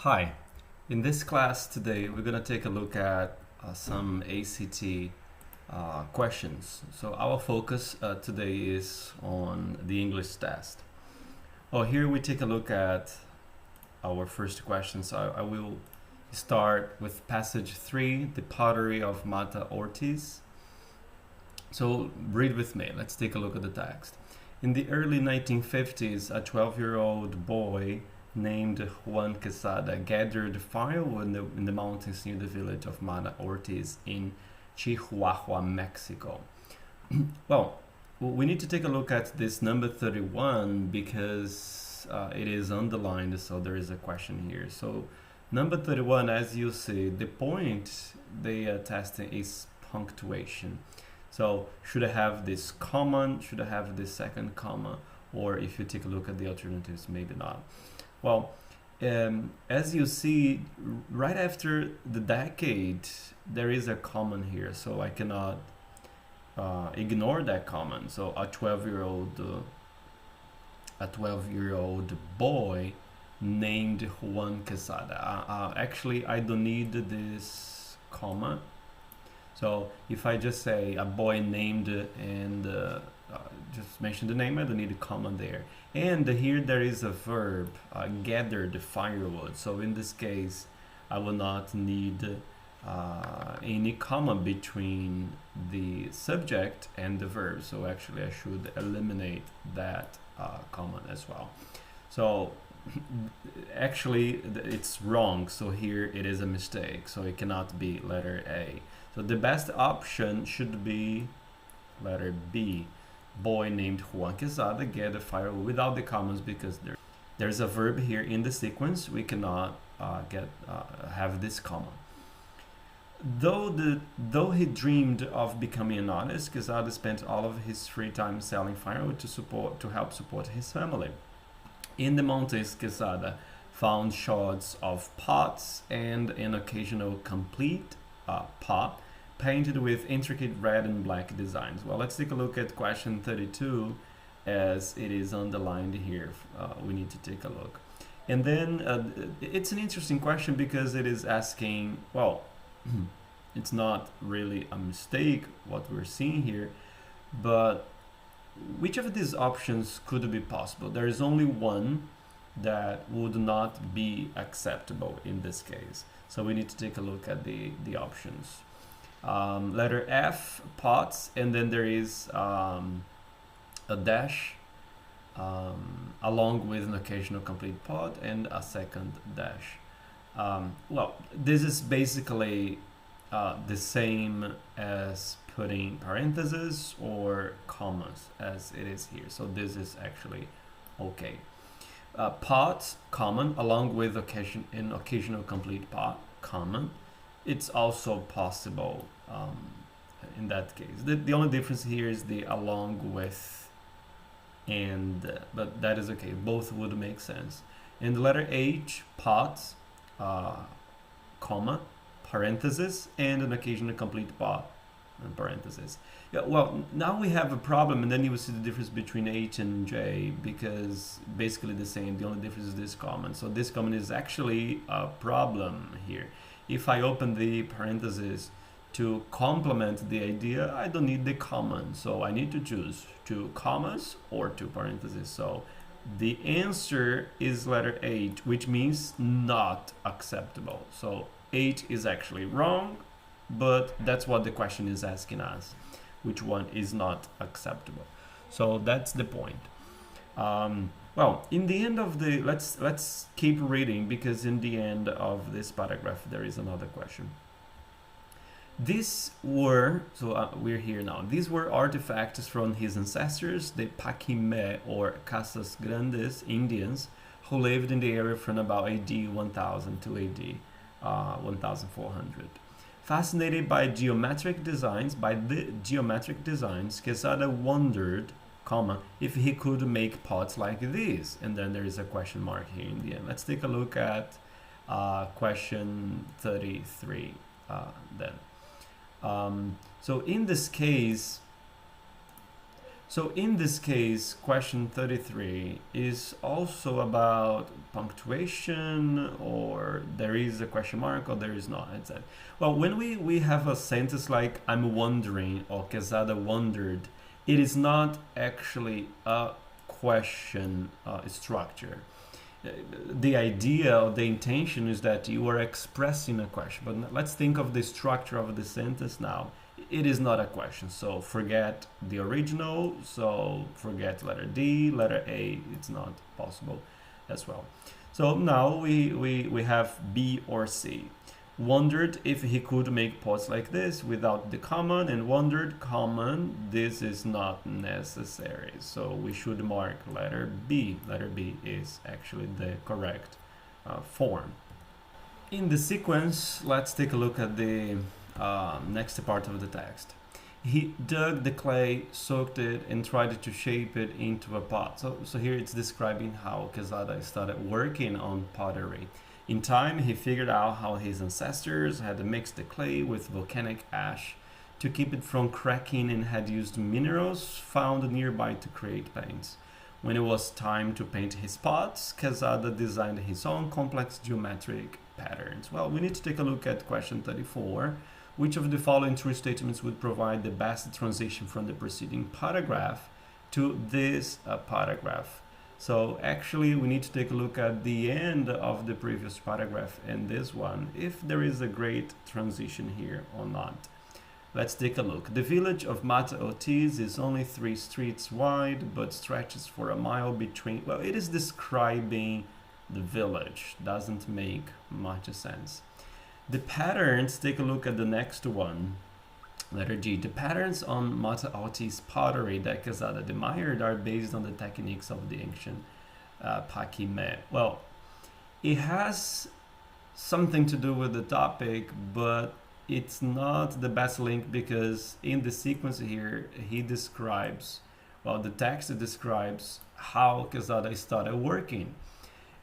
Hi, in this class today we're going to take a look at some ACT questions. So our focus today is on the English test. Here we take a look at our first question. So I will start with passage 3, the pottery of Mata Ortiz. So read with me, let's take a look at the text. In the early 1950s, a 12-year-old boy named Juan Quesada gathered firewood in the mountains near the village of Mata Ortiz in Chihuahua, Mexico. Well, we need to take a look at this number 31 because it is underlined, so there is a question here. So number 31, as you see, the point they are testing is punctuation. So should I have this comma, should I have this second comma, or if you take a look at the alternatives, maybe not. Well, as you see, right after the decade, there is a comma here, so I cannot ignore that comma. So a 12-year-old boy named Juan Quesada. Actually, I don't need this comma. So if I just say a boy named and just mention the name, I don't need a comma there. And here there is a verb, gathered firewood. So in this case, I will not need any comma between the subject and the verb. So actually I should eliminate that comma as well. So actually it's wrong. So here it is a mistake. So it cannot be letter A. So the best option should be letter B. Boy named Juan Quesada gathered firewood without the commas because there's a verb here in the sequence. We cannot have this comma. Though he dreamed of becoming an artist, Quesada spent all of his free time selling firewood to help support his family. In the mountains, Quesada found shards of pots and an occasional complete pot painted with intricate red and black designs. Well, let's take a look at question 32 as it is underlined here. We need to take a look. And then it's an interesting question because it is asking, well, it's not really a mistake what we're seeing here, but which of these options could be possible? There is only one that would not be acceptable in this case. So we need to take a look at the options. Letter F, pots, and then there is a dash along with an occasional complete pot and a second dash. Well, this is basically the same as putting parentheses or commas as it is here. So this is actually okay. Pot, common, along with an occasional complete pot, common. It's also possible in that case. The only difference here is the along with and, but that is okay. Both would make sense. And the letter H, pot, comma, parenthesis, and an occasional complete pot, parenthesis. Yeah, well, now we have a problem, and then you will see the difference between H and J because basically the same. The only difference is this comment. So this comment is actually a problem here. If I open the parenthesis to complement the idea, I don't need the comma. So I need to choose two commas or two parentheses. So the answer is letter H, which means not acceptable. So H is actually wrong, but that's what the question is asking us. Which one is not acceptable? So that's the point. Well, in the end of the, let's keep reading because in the end of this paragraph there is another question. These were, so we're here now, these were artifacts from his ancestors, the Paquimé or Casas Grandes Indians, who lived in the area from about AD 1000 to AD 1400. Fascinated by the geometric designs, Quesada wondered, if he could make pots like these. And then there is a question mark here in the end. Let's take a look at question 33 then. So in this case, So in this case, question 33 is also about punctuation, or there is a question mark or there is not. Well, when we have a sentence like I'm wondering or Quesada wondered, it is not actually a question structure. The idea or the intention is that you are expressing a question, but let's think of the structure of the sentence now. It is not a question, so forget the original, so forget letter D, letter A, it's not possible as well. So now we have B or C. Wondered if he could make pots like this without the common, and wondered common, this is not necessary, so we should mark letter B. Letter B is actually the correct form. In the sequence, let's take a look at the next part of the text. He dug the clay, soaked it, and tried to shape it into a pot. So here it's describing how Quesada started working on pottery. In time, he figured out how his ancestors had mixed the clay with volcanic ash to keep it from cracking and had used minerals found nearby to create paints. When it was time to paint his pots, Quesada designed his own complex geometric patterns. Well, we need to take a look at question 34. Which of the following true statements would provide the best transition from the preceding paragraph to this paragraph? So actually we need to take a look at the end of the previous paragraph and this one, if there is a great transition here or not. Let's take a look. The village of Mata Ortiz is only 3 streets wide, but stretches for a mile between. Well, it is describing the village. Doesn't make much sense. The patterns, take a look at the next one. Letter G. The patterns on Mata Ortiz pottery that Quesada admired are based on the techniques of the ancient Paquimé. Well, it has something to do with the topic, but it's not the best link because in the sequence here, he describes, well, the text describes how Quesada started working.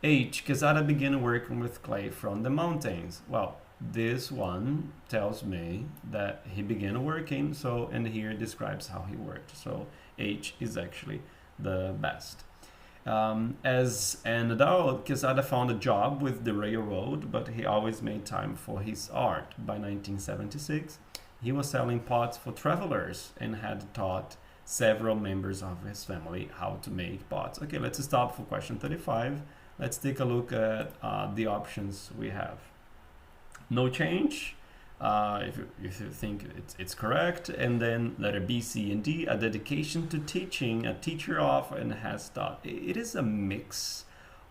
H. Quesada began working with clay from the mountains. Well, this one tells me that he began working, so, and here describes how he worked. So H is actually the best. As an adult, Quesada found a job with the railroad, but he always made time for his art. By 1976, he was selling pots for travelers and had taught several members of his family how to make pots. Okay, let's stop for question 35. Let's take a look at the options we have. No change, if you think it's correct, and then letter B, C, and D, a dedication to teaching, a teacher of, and has taught. It is a mix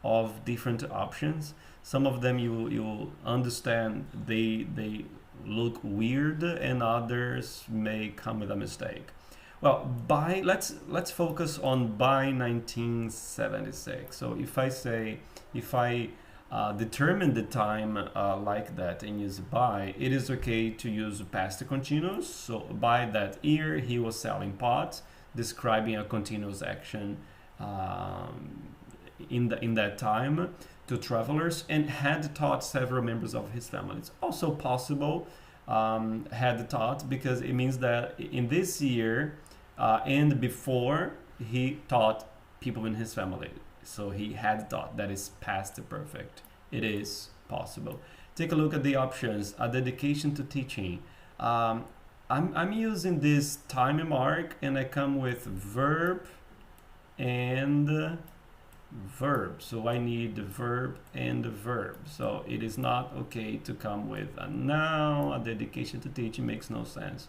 of different options. Some of them you understand they look weird, and others may come with a mistake. Well, let's focus on by 1976. So if I determine the time like that and use by, it is okay to use past continuous. So by that year, he was selling pots, describing a continuous action in that time to travelers, and had taught several members of his family. It's also possible had taught because it means that in this year and before, he taught people in his family. So he had taught, that is past perfect. It is possible. Take a look at the options. A dedication to teaching. I'm using this time mark and I come with verb and verb. So I need the verb and the verb. So it is not okay to come with a noun. A dedication to teaching makes no sense.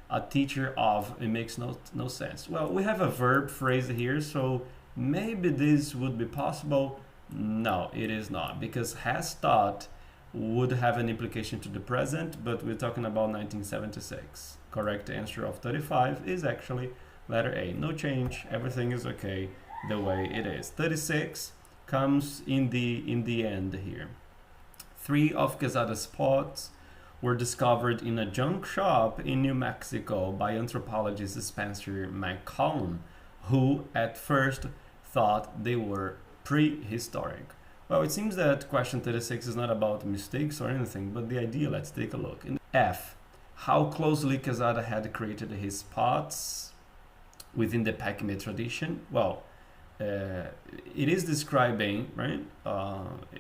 A teacher of, it makes no sense. Well, we have a verb phrase here, so maybe this would be possible. No, it is not, because has taught would have an implication to the present, but we're talking about 1976. Correct answer of 35 is actually letter A. No change, everything is okay the way it is. 36 comes in the end here. 3 of Quesada's pots were discovered in a junk shop in New Mexico by anthropologist Spencer McCollum, who at first thought they were prehistoric. Well, it seems that question 36 is not about mistakes or anything, but the idea, let's take a look. In F, how closely Quesada had created his pots. within the Pacme tradition? Well, it is describing, right,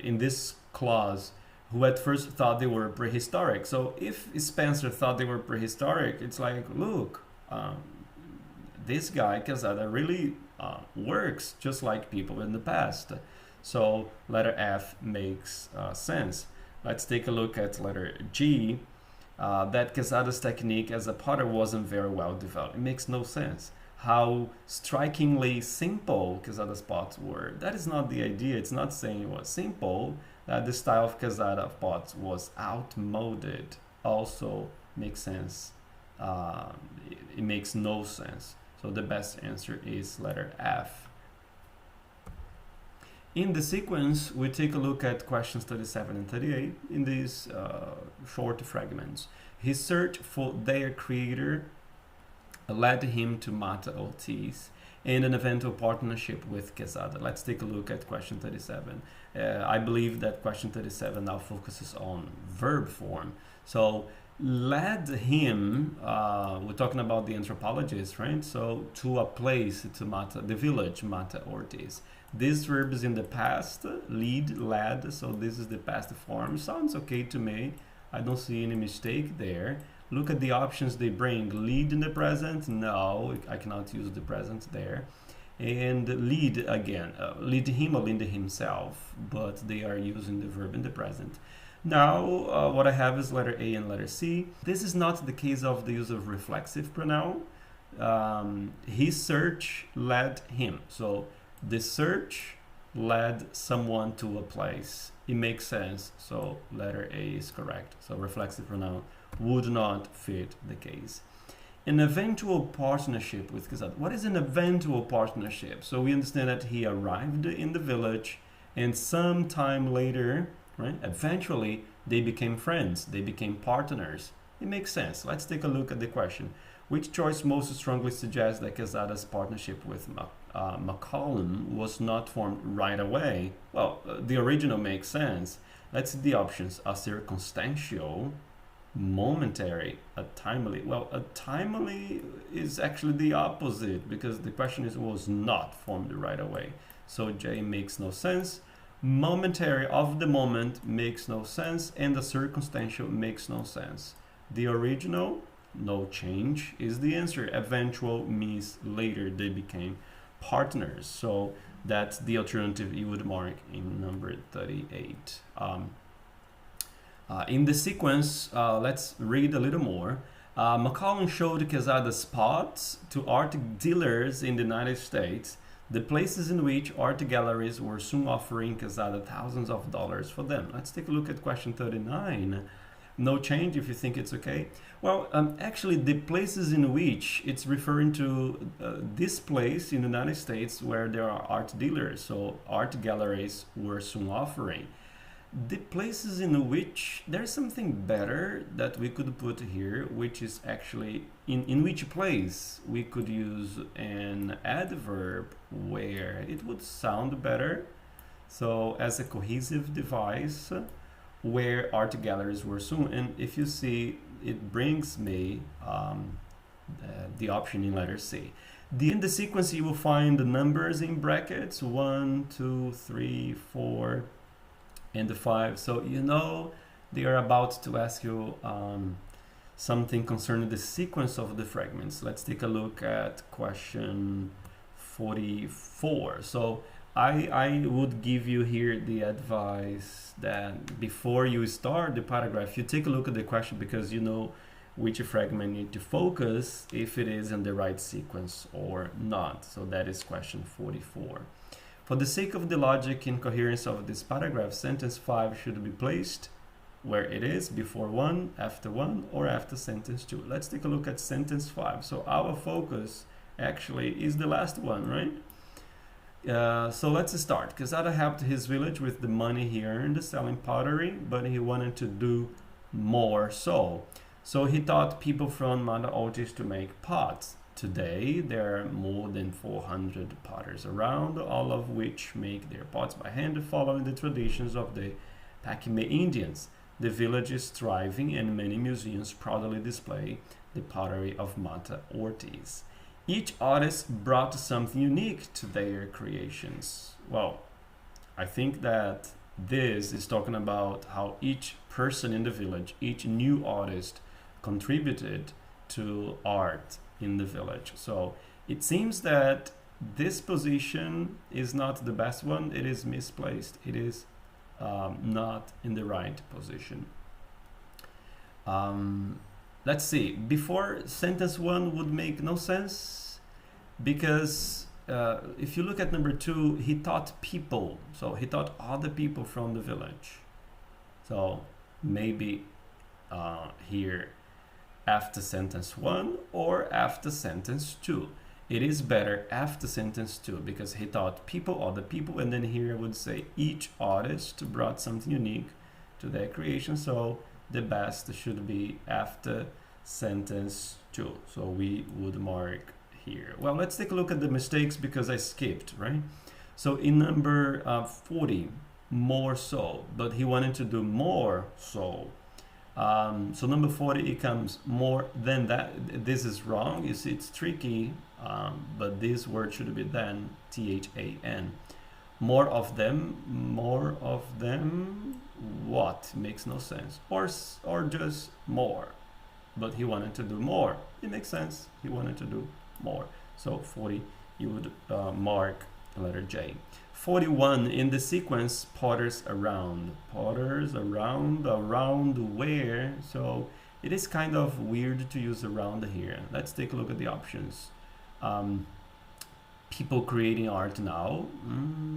in this clause, who at first thought they were prehistoric. So if Spencer thought they were prehistoric, it's like, look, this guy, Quesada, really works just like people in the past. So letter F makes sense. Let's take a look at letter G. That Quesada's technique as a potter wasn't very well developed. It makes no sense. How strikingly simple Quesada's pots were. That is not the idea. It's not saying it was simple. That the style of Quesada pots was outmoded. Also makes sense. It makes no sense. So the best answer is letter F. In the sequence, we take a look at questions 37 and 38 in these short fragments. His search for their creator led him to Mata Ortiz and an eventual partnership with Quesada. Let's take a look at question 37. I believe that question 37 now focuses on verb form. So led him, we're talking about the anthropologist, right? So to a place, to Mata, the village, Mata Ortiz. This verb is in the past, lead, led, so this is the past form. Sounds okay to me. I don't see any mistake there. Look at the options they bring. Lead in the present? No, I cannot use the present there. And lead again, lead him or lead himself, but they are using the verb in the present. Now, what I have is letter A and letter C. This is not the case of the use of reflexive pronoun. His search led him. So the search led someone to a place. It makes sense. So letter A is correct. So reflexive pronoun would not fit the case. An eventual partnership with Quesada. What is an eventual partnership? So we understand that he arrived in the village and some time later, right, eventually they became friends. They became partners. It makes sense. Let's take a look at the question. Which choice most strongly suggests that Quesada's partnership with McCollum was not formed right away? Well, the original makes sense. Let's see the options. A circumstantial, momentary, a timely. Well, a timely is actually the opposite because the question is was not formed right away. So J makes no sense. Momentary, of the moment, makes no sense, and the circumstantial makes no sense. The original, no change, is the answer. Eventual means later they became partners. So that's the alternative you would mark in number 38. In the sequence, let's read a little more. McCollum showed Quesada spots to art dealers in the United States, the places in which art galleries were soon offering Quesada thousands of dollars for them. Let's take a look at question 39. No change if you think it's okay. Well, actually, the places in which it's referring to this place in the United States where there are art dealers, so art galleries were soon offering. The places in which there's something better that we could put here, which is actually in which place we could use an adverb where it would sound better. So as a cohesive device, where art galleries were soon. And if you see, it brings me the option in letter C. In the sequence, you will find the numbers in brackets, 1, 2, 3, 4, and the 5. So you know they are about to ask you something concerning the sequence of the fragments. Let's take a look at question 44. So I would give you here the advice that before you start the paragraph, you take a look at the question because you know which fragment you need to focus if it is in the right sequence or not. So that is question 44. For the sake of the logic and coherence of this paragraph, sentence 5 should be placed where it is, before 1, after 1, or after sentence 2. Let's take a look at sentence 5. So our focus actually is the last one, right? So let's start. Quesada helped his village with the money he earned selling pottery, but he wanted to do more so. So he taught people from Mata Ortiz to make pots. Today, there are more than 400 potters around, all of which make their pots by hand following the traditions of the Pacme Indians. The village is thriving and many museums proudly display the pottery of Mata Ortiz. Each artist brought something unique to their creations. Well, I think that this is talking about how each person in the village, each new artist, contributed to art in the village. So it seems that this position is not the best one, it is misplaced, it is not in the right position. Let's see, before sentence 1 would make no sense because if you look at number 2, he taught people, so he taught other people from the village. So maybe here after sentence 1 or after sentence 2. It is better after sentence 2 because he taught people, other people, and then here I would say each artist brought something unique to their creation. So the best should be after sentence 2. So we would mark here. Well, let's take a look at the mistakes because I skipped, right? So in number 40, more so, but he wanted to do more so. So number 40, it comes more than that. This is wrong. You see, it's tricky, but this word should be than, T-H-A-N. More of them, what? Makes no sense. Or just more. But he wanted to do more. It makes sense. He wanted to do more. So 40, you would mark letter J. 41, in the sequence, potters around. Potters around where? So it is kind of weird to use around here. Let's take a look at the options. People creating art now.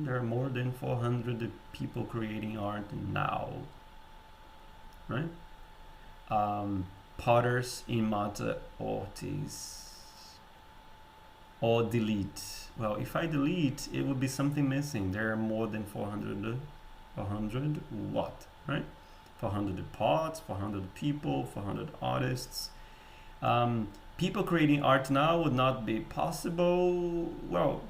There are more than 400 people creating art now. Right? Potters in Mata Ortiz. Or delete. Well, if I delete, it would be something missing. There are more than 400 what, right? 400 pots, 400 people, 400 artists. People creating art now would not be possible. Well,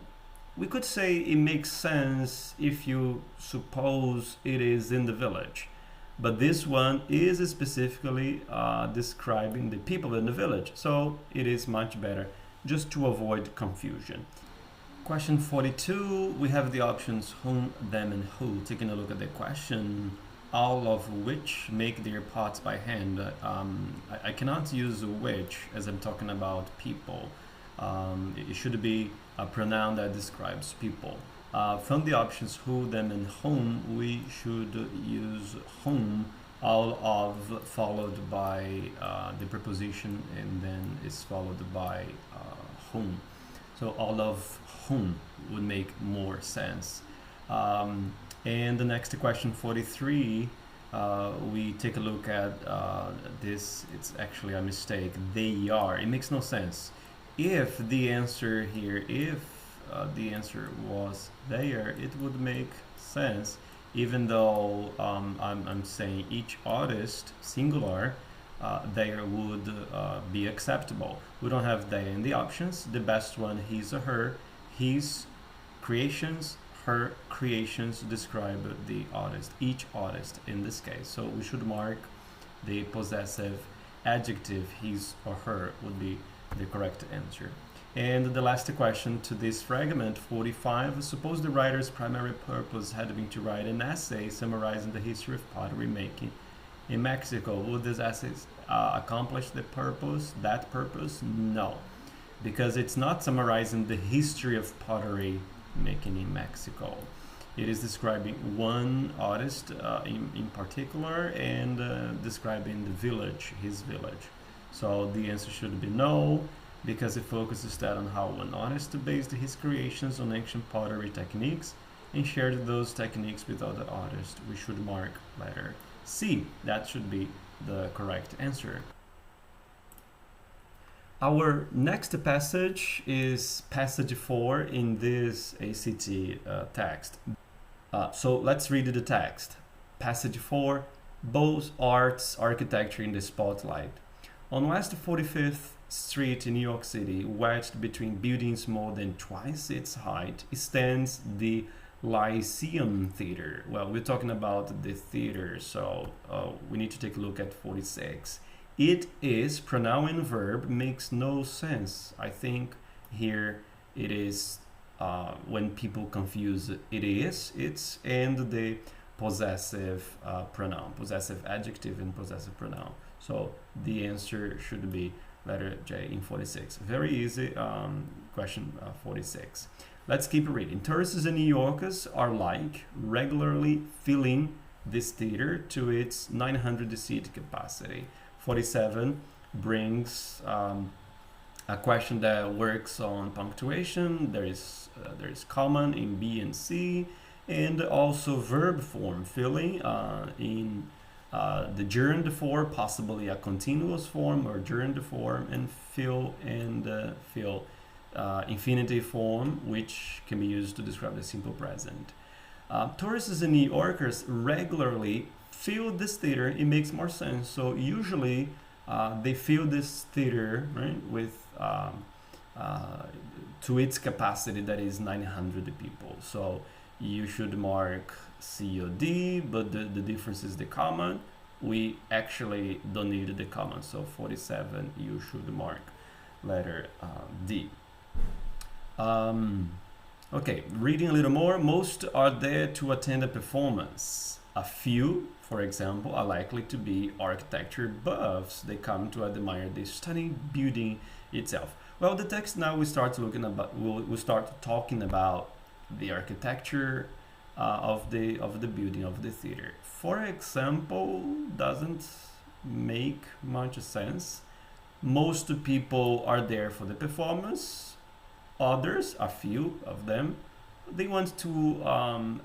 we could say it makes sense if you suppose it is in the village. But this one is specifically describing the people in the village. So it is much better just to avoid confusion. Question 42, we have the options whom, them, and who. Taking a look at the question, all of which make their pots by hand. I cannot use which as I'm talking about people. It should be a pronoun that describes people. From the options who, them, and whom, we should use whom, all of followed by the preposition, and then is followed by whom. So all of whom would make more sense. And the next question, 43, we take a look at this. It's actually a mistake. They are. It makes no sense. If the answer here, the answer was there, it would make sense, even though I'm saying each artist, singular, there would be acceptable. We don't have they in the options. The best one, his or her. His creations, her creations describe the artist, each artist in this case. So we should mark the possessive adjective, his or her would be the correct answer. And the last question to this fragment, 45, suppose the writer's primary purpose had been to write an essay summarizing the history of pottery making in Mexico. Would this essay accomplish the purpose, that purpose? No, because it's not summarizing the history of pottery making in Mexico. It is describing one artist in particular and describing the village, his village. So the answer should be no, because it focuses instead on how one artist based his creations on ancient pottery techniques and shared those techniques with other artists. We should mark letter C. That should be the correct answer. Our next passage is passage 4 in this ACT text. So let's read the text. Passage 4, both arts, architecture in the spotlight. On West 45th Street in New York City, wedged between buildings more than twice its height, stands the Lyceum Theater. Well, we're talking about the theater, so we need to take a look at 46. It is pronoun and verb, makes no sense. I think Here it is when people confuse it is, it's, and the possessive pronoun, possessive adjective and possessive pronoun. So the answer should be letter J in 46. Very easy question 46. Let's keep reading. Tourists in New Yorkers are like regularly filling this theater to its 900 seat capacity. 47 brings a question that works on punctuation. There is common in B and C, and also verb form filling in the gerund form, possibly a continuous form or gerund form, and fill infinitive form, which can be used to describe the simple present. Tourists and New Yorkers regularly fill this theater. It makes more sense. So usually they fill this theater, right, with to its capacity, that is 900 people. So you should mark C or D, but the difference is the comma. We actually don't need the comma, so 47 you should mark letter D. Okay, reading a little more. Most are there to attend a performance. A few, for example, are likely to be architecture buffs. They come to admire the stunning building itself. Well, the text now we start looking about. We'll start talking about the architecture of the building of the theater. For example, doesn't make much sense. Most people are there for the performance. Others, a few of them, they want to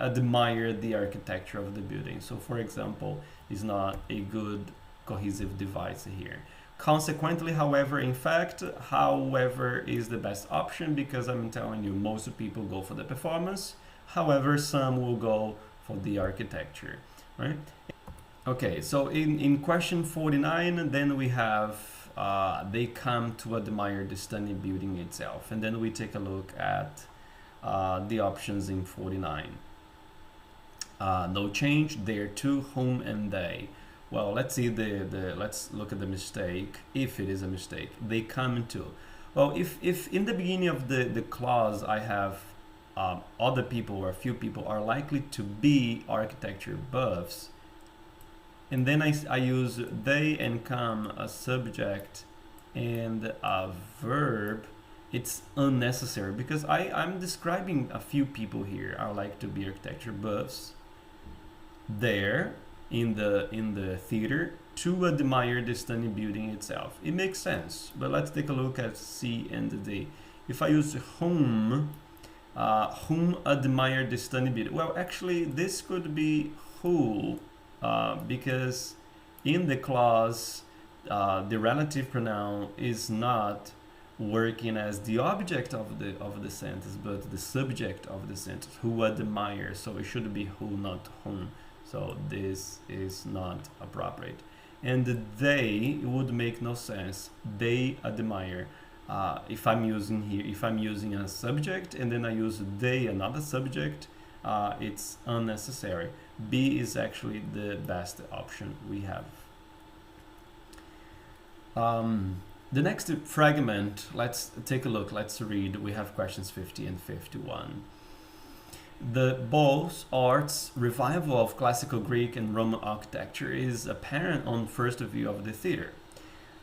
admire the architecture of the building. So, for example, is not a good cohesive device here. Consequently, however, in fact, however is the best option, because I'm telling you, most people go for the performance. However, some will go for the architecture, right? Okay, so in question 49, then we have they come to admire the stunning building itself. And then we take a look at the options in 49. No change, there to, whom, and they. Well, let's see let's look at the mistake, if it is a mistake. They come to. Well, if in the beginning of the clause I have other people or a few people are likely to be architecture buffs, and then I use they and come, a subject and a verb, it's unnecessary, because I'm describing a few people here are like to be architecture buffs there in the theater to admire the stunning building itself. It makes sense, but let's take a look at C and D. If I use whom admire the stunning building, well, actually this could be who, because in the clause the relative pronoun is not working as the object of the sentence, but the subject of the sentence, who admire. So it should be who, not whom. So this is not appropriate. And they would make no sense. They admire. If I'm using a subject and then I use they, another subject, it's unnecessary. B is actually the best option we have. The next fragment, let's take a look. Let's read. We have questions 50 and 51. The Beaux Arts revival of classical Greek and Roman architecture is apparent on first view of the theater.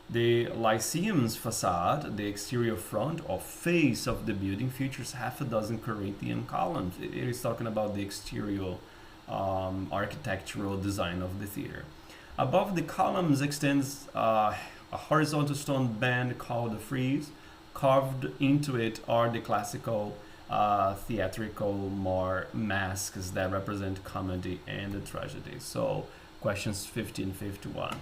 The Lyceum's facade, the exterior front or face of the building, features half a dozen Corinthian columns. It is talking about the exterior architectural design of the theater. Above the columns extends a horizontal stone band called the frieze. Carved into it are the classical theatrical masks that represent comedy and tragedy. So questions 50 and 51.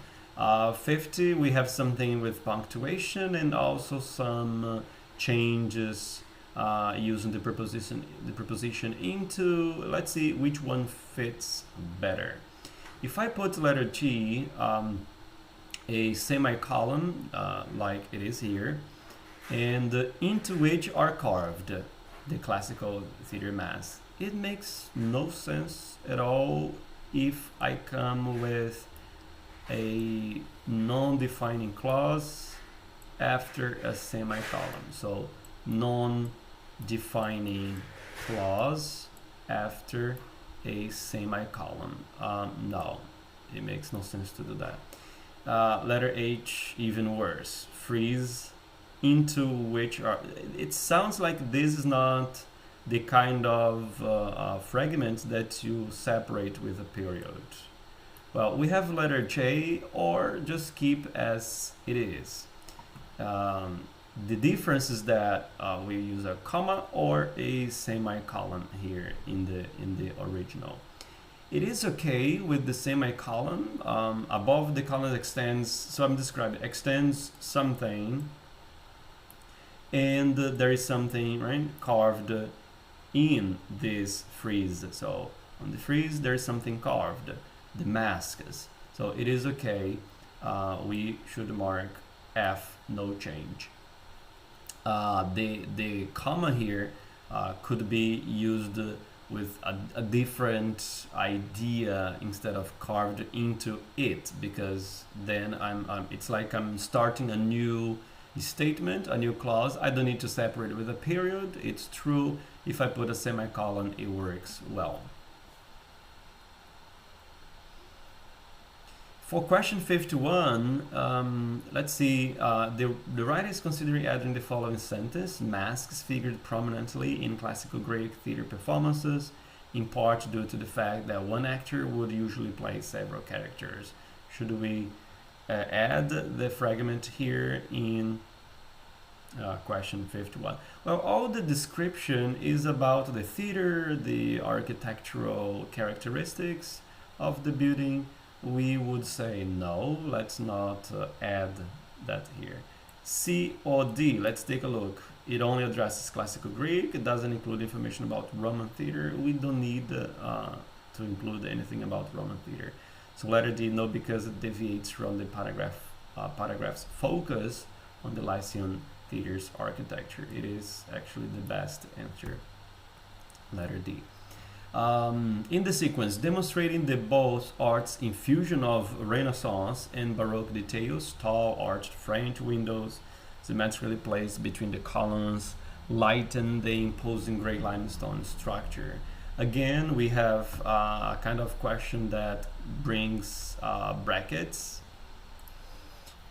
50, we have something with punctuation and also some changes using the preposition into. Let's see which one fits better. If I put letter G, a semicolon like it is here, and into which are carved the classical theater mass, it makes no sense at all if I come with a non-defining clause after a semicolon. So non-defining clause after a semicolon. No, it makes no sense to do that. Letter H, even worse. Freeze into which are... It sounds like this is not the kind of fragment that you separate with a period. Well, we have letter J, or just keep as it is. The difference is that we use a comma or a semicolon here in the original. It is okay with the semicolon. Above the colon extends, so I'm describing, extends something, and there is something, right, carved in this frieze. So on the frieze there is something carved, the masks. So it is okay. We should mark F, no change. The comma here could be used with a different idea instead of carved into it, because then it's like I'm starting a new statement, a new clause. I don't need to separate it with a period. It's true. If I put a semicolon, it works well. For question 51, let's see, the writer is considering adding the following sentence: masks figured prominently in classical Greek theater performances, in part due to the fact that one actor would usually play several characters. Should we add the fragment here in question 51? Well, all the description is about the theater, the architectural characteristics of the building. We would say no, let's not add that here. C or D, let's take a look. It only addresses classical Greek. It doesn't include information about Roman theater. We don't need to include anything about Roman theater. So letter D, no, because it deviates from the paragraph's focus on the Lycian theater's architecture. It is actually the best answer, letter D. In the sequence, demonstrating the both arts infusion of Renaissance and Baroque details, tall arched French windows symmetrically placed between the columns lighten the imposing gray limestone structure. Again, we have a kind of question that brings brackets,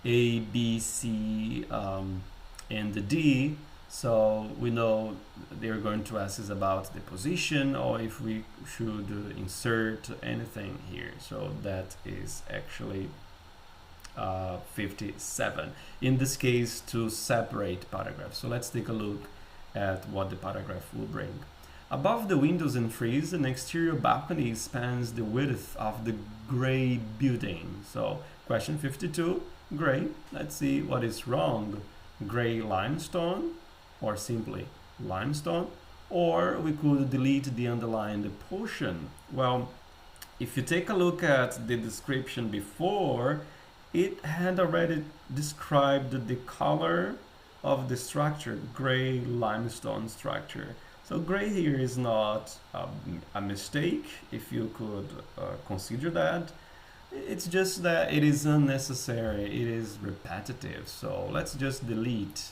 A, B, C, and the D. So we know they're going to ask us about the position, or if we should insert anything here. So that is actually 57. In this case, to separate paragraphs. So let's take a look at what the paragraph will bring. Above the windows and frieze, an exterior balcony spans the width of the gray building. So question 52, gray. Let's see what is wrong. Gray limestone, or simply limestone, or we could delete the underlined portion. Well, if you take a look at the description before, it had already described the color of the structure, gray limestone structure. So gray here is not a mistake, if you could consider that. It's just that it is unnecessary, it is repetitive. So let's just delete.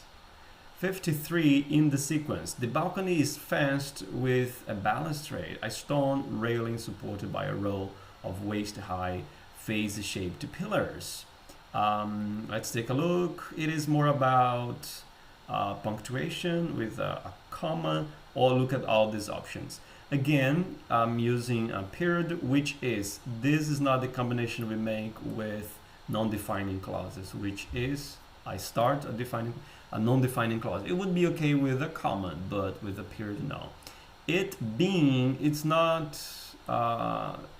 53 in the sequence. The balcony is fenced with a balustrade, a stone railing supported by a row of waist-high, phase-shaped pillars. Let's take a look. It is more about punctuation with a comma, or look at all these options. Again, I'm using a period, which is, this is not the combination we make with non-defining clauses, which is, I start a non-defining clause. It would be okay with a comma, but with a period, no. It being, it's not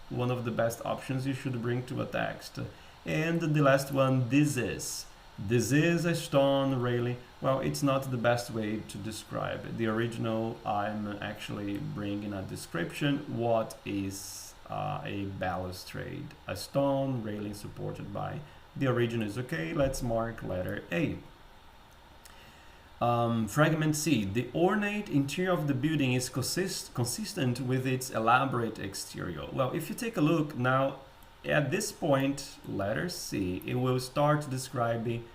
one of the best options you should bring to a text. And the last one, this is. This is a stone railing. Well, it's not the best way to describe it. The original, I'm actually bringing a description. What is a balustrade? A stone railing supported by. The original is okay. Let's mark letter A. Fragment C. The ornate interior of the building is consistent with its elaborate exterior. Well, if you take a look now, at this point, letter C, it will start describing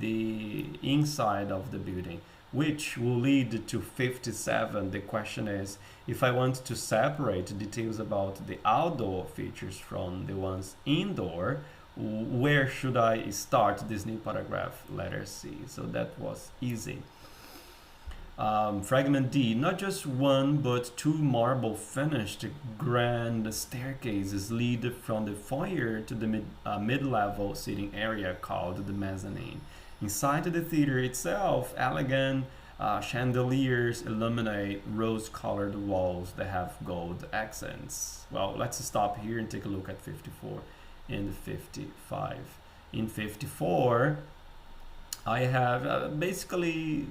the inside of the building, which will lead to 57. The question is, if I want to separate details about the outdoor features from the ones indoor, where should I start this new paragraph? Letter C. So that was easy. Fragment D, not just one but two marble finished grand staircases lead from the foyer to the mid-level seating area called the mezzanine. Inside the theater itself, elegant chandeliers illuminate rose-colored walls that have gold accents. Well, let's stop here and take a look at 54 and 55. In 54, I have basically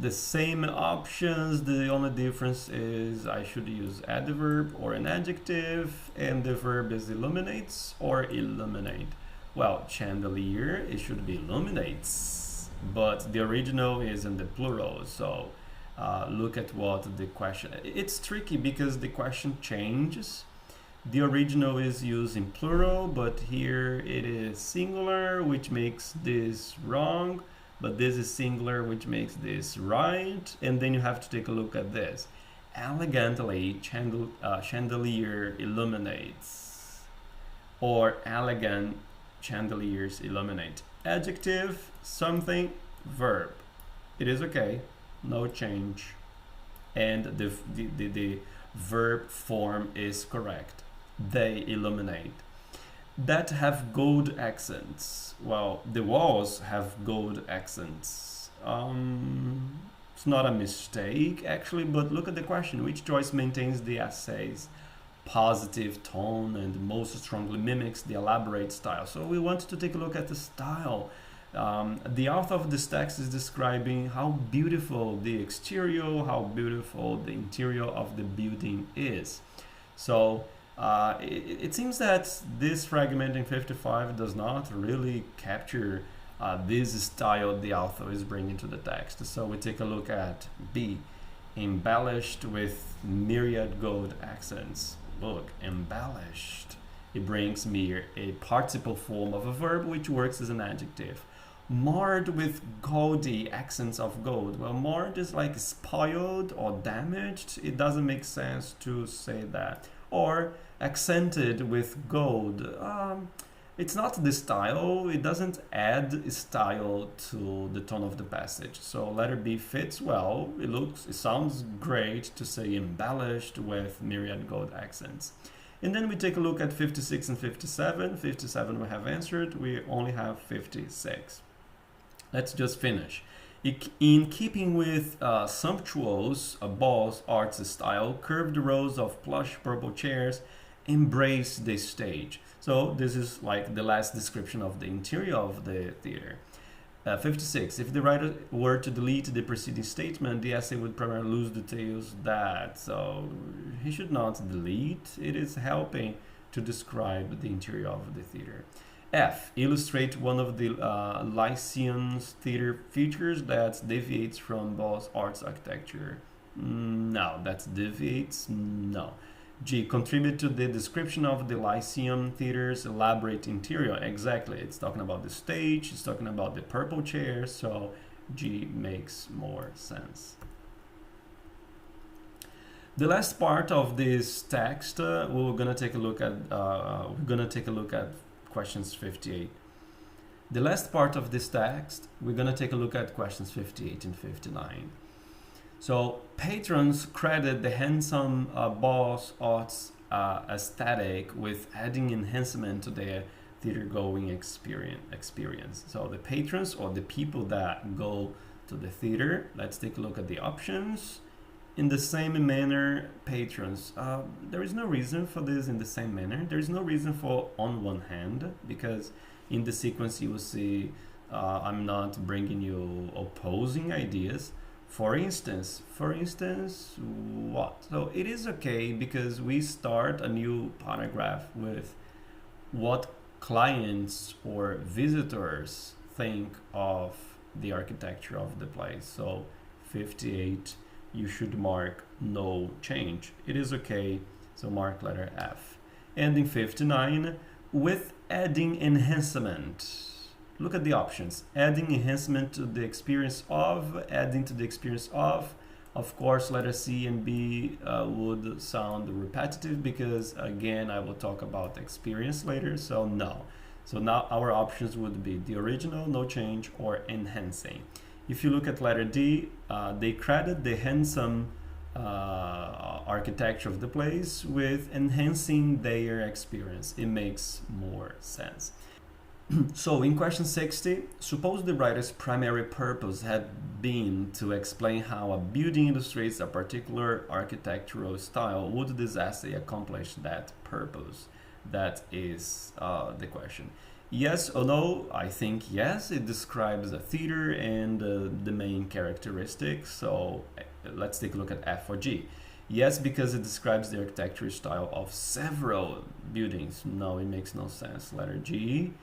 the same options. The only difference is I should use adverb or an adjective, and the verb is illuminates or illuminate. Well, chandelier, it should be illuminates, but the original is in the plural, so look at what the question, it's tricky because the question changes. The original is used in plural, but here it is singular, which makes this wrong. But this is singular, which makes this right. And then you have to take a look at this. Elegantly, chandelier illuminates. Or elegant chandeliers illuminate. Adjective, something, verb. It is okay, no change. And the verb form is correct. They illuminate. That have gold accents. Well, the walls have gold accents. It's not a mistake actually, but look at the question. Which choice maintains the essay's positive tone and most strongly mimics the elaborate style? So we want to take a look at the style. The author of this text is describing how beautiful the exterior, how beautiful the interior of the building is. So it seems that this fragment in 55 does not really capture this style the author is bringing to the text. So we take a look at B, embellished with myriad gold accents. Look, embellished. It brings me a participle form of a verb which works as an adjective. Marred with gaudy accents of gold. Well, marred is like spoiled or damaged. It doesn't make sense to say that. Or accented with gold. It's not the style. It doesn't add style to the tone of the passage. So letter B fits well. It sounds great to say embellished with myriad gold accents. And then we take a look at 56 and 57. 57 we have answered. We only have 56. Let's just finish. In keeping with sumptuous Ball's arts style, curved rows of plush purple chairs embrace the stage. So this is like the last description of the interior of the theater. 56. If the writer were to delete the preceding statement, the essay would primarily lose details that. So he should not delete. It is helping to describe the interior of the theater. F. Illustrate one of the Lyceum's theater features that deviates from Ball's arts architecture. No, that deviates. No. G. Contribute to the description of the Lyceum Theater's elaborate interior. Exactly. It's talking about the stage. It's talking about the purple chairs. So G makes more sense. The last part of this text, we're gonna take a look at questions 58. The last part of this text, we're gonna take a look at questions 58 and 59. So patrons credit the handsome Ball's arts aesthetic with adding enhancement to their theater-going experience. So the patrons or the people that go to the theater, let's take a look at the options. In the same manner, patrons. There is no reason for this in the same manner. There is no reason for on one hand, because in the sequence you will see I'm not bringing you opposing ideas. For instance, what? So it is okay because we start a new paragraph with what clients or visitors think of the architecture of the place. So 58, you should mark no change. It is okay, so mark letter F. And in 59, with adding enhancement. look at the options. Adding enhancement to the experience of, adding to the experience of. Of course, letter C and B would sound repetitive because, again, I will talk about experience later, so no. So now our options would be the original, no change, or enhancing. If you look at letter D, they credit the handsome architecture of the place with enhancing their experience. It makes more sense. So in question 60, suppose the writer's primary purpose had been to explain how a building illustrates a particular architectural style. Would this essay accomplish that purpose? That is the question. Yes or no? I think yes. It describes a theater and the main characteristics. So let's take a look at F or G. Yes, because it describes the architectural style of several buildings. No, it makes no sense. Letter G.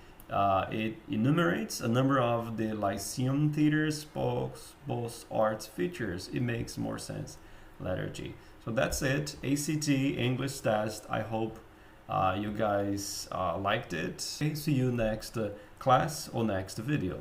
It enumerates a number of the Lyceum Theater's both arts features. It makes more sense. Letter G. So that's it. ACT English test. I hope you guys liked it. Okay, see you next class or next video.